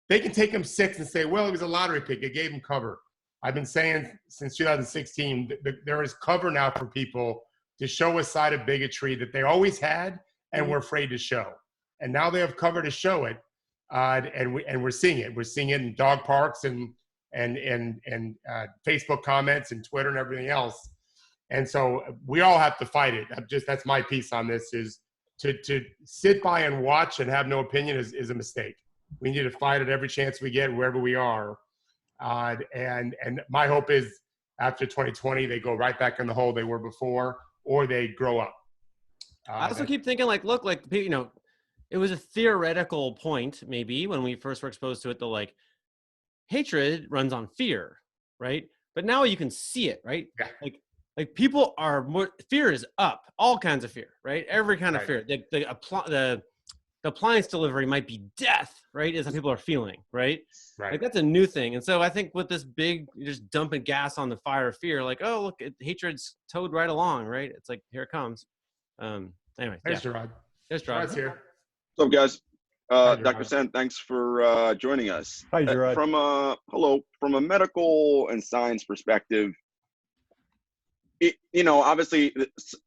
they can take him 6th and say, well, it was a lottery pick. It gave him cover. I've been saying since 2016, there is cover now for people to show a side of bigotry that they always had and were afraid to show. And now they have cover to show it. And we're seeing it. We're seeing it in dog parks and Facebook comments and Twitter and everything else. And so we all have to fight it. That's my piece on this, is to sit by and watch and have no opinion is a mistake. We need to fight at every chance we get wherever we are. And my hope is after 2020, they go right back in the hole they were before, or they grow up. I also keep thinking, look, it was a theoretical point maybe when we first were exposed to it, hatred runs on fear, right? But now you can see it, right? Yeah. Like people are more, fear is up, all kinds of fear, right? Every kind of fear. The appliance delivery might be death, right? Is how people are feeling, right? Right. Like that's a new thing. And so I think with this big, just dumping gas on the fire of fear, oh, look, hatred's towed right along, right? It's like, here it comes. Anyway. There's Gerard. There's Gerard. Gerard's here. What's up, guys? Hi, Dr. Sen, thanks for joining us. Hi, Gerard. From a medical and science perspective, obviously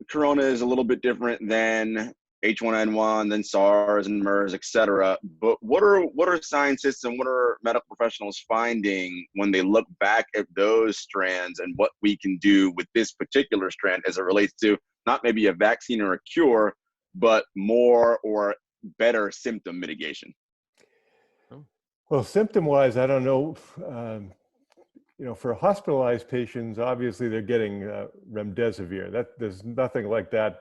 Corona is a little bit different than H1N1, than SARS and MERS, et cetera. But what are scientists and what are medical professionals finding when they look back at those strands and what we can do with this particular strand as it relates to not maybe a vaccine or a cure, but more or better symptom mitigation? Well, symptom-wise, I don't know. For hospitalized patients, obviously they're getting remdesivir. There's nothing like that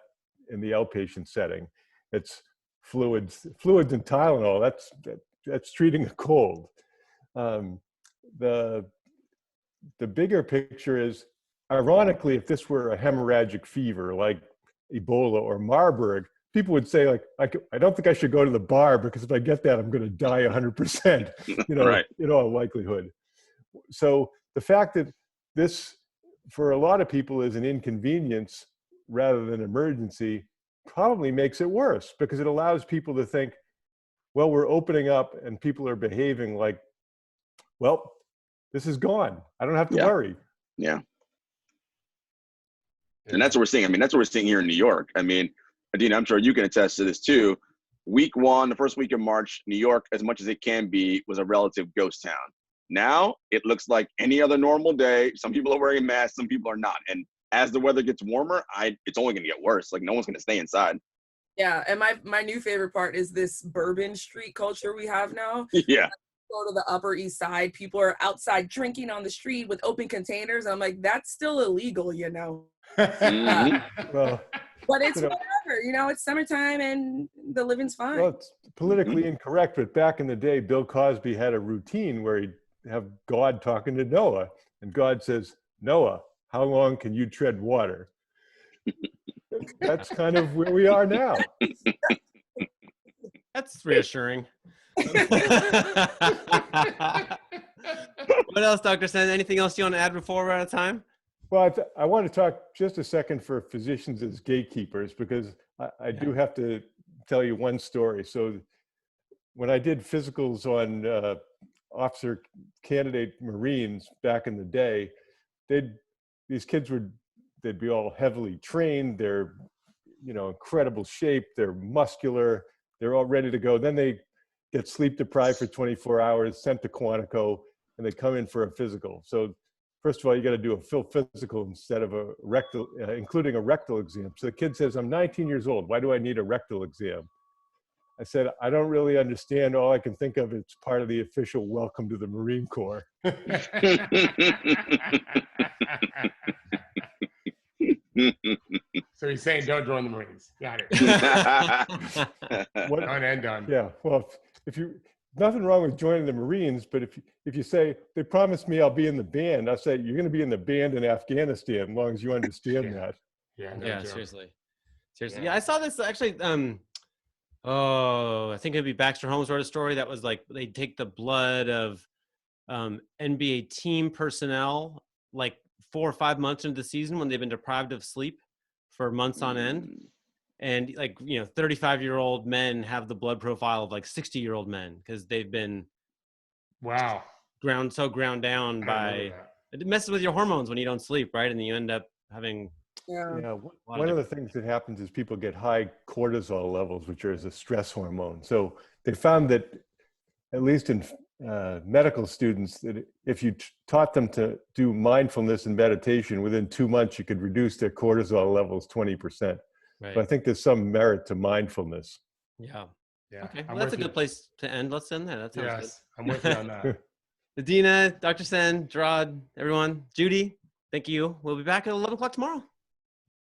in the outpatient setting. It's fluids and Tylenol. That's treating a cold. The bigger picture is, ironically, if this were a hemorrhagic fever like Ebola or Marburg, people would say, I don't think I should go to the bar because if I get that, I'm going to die 100%, Right. in all likelihood. So the fact that this, for a lot of people, is an inconvenience rather than emergency probably makes it worse, because it allows people to think, well, we're opening up and people are behaving like, well, this is gone. I don't have to worry. Yeah. And that's what we're seeing. That's what we're seeing here in New York. Adena, I'm sure you can attest to this too. Week 1, the first week of March, New York, as much as it can be, was a relative ghost town. Now it looks like any other normal day. Some people are wearing masks, some people are not. And as the weather gets warmer, it's only going to get worse. No one's going to stay inside. Yeah, and my new favorite part is this Bourbon Street culture we have now. Yeah. Go to the Upper East Side, people are outside drinking on the street with open containers. I'm like, that's still illegal, Mm-hmm. Well, but it's whatever, it's summertime and the living's fine. Well, it's politically incorrect, but back in the day, Bill Cosby had a routine where he'd have God talking to Noah, and God says, Noah, how long can you tread water? That's kind of where we are now. That's reassuring. What else, Dr. Sen? Anything else you want to add before we're out of time? Well, I want to talk just a second for physicians as gatekeepers, because I do have to tell you one story. So when I did physicals on officer candidate Marines back in the day, these kids they'd be all heavily trained. They're, incredible shape. They're muscular. They're all ready to go. Then they get sleep deprived for 24 hours, sent to Quantico, and they come in for a physical. So first of all, you got to do a full physical instead of a rectal, including a rectal exam. So the kid says, I'm 19 years old. Why do I need a rectal exam? I said, I don't really understand. All I can think of is part of the official welcome to the Marine Corps. So he's saying don't join the Marines. Got it. What, Done and done. yeah, well, if you, nothing wrong with joining the Marines, but if you say, they promised me I'll be in the band, I'll say, you're going to be in the band in Afghanistan, as long as you understand Yeah. that. Yeah, no Yeah, joke. seriously. Yeah. Yeah, I saw this actually. I think it'd be Baxter Holmes wrote a story that was like they take the blood of NBA team personnel like 4 or 5 months into the season when they've been deprived of sleep for months on end. And like, 35-year-old men have the blood profile of like 60-year-old men because they've been Wow. ground down I by remember that. it messes with your hormones when you don't sleep, right? And you end up having Yeah. Yeah, lot one of of the things that happens is people get high cortisol levels, which is a stress hormone. So they found that, at least in medical students, that if you taught them to do mindfulness and meditation, within 2 months, you could reduce their cortisol levels 20%. right. So I think there's some merit to mindfulness. Yeah. Yeah. Okay. I'm Well, that's a with you. good place to end. Let's end there. That sounds Yes, I'm with you on that. good. Adena, Dr. Sen, Gerard, everyone, Judy, thank you. We'll be back at 11 o'clock tomorrow.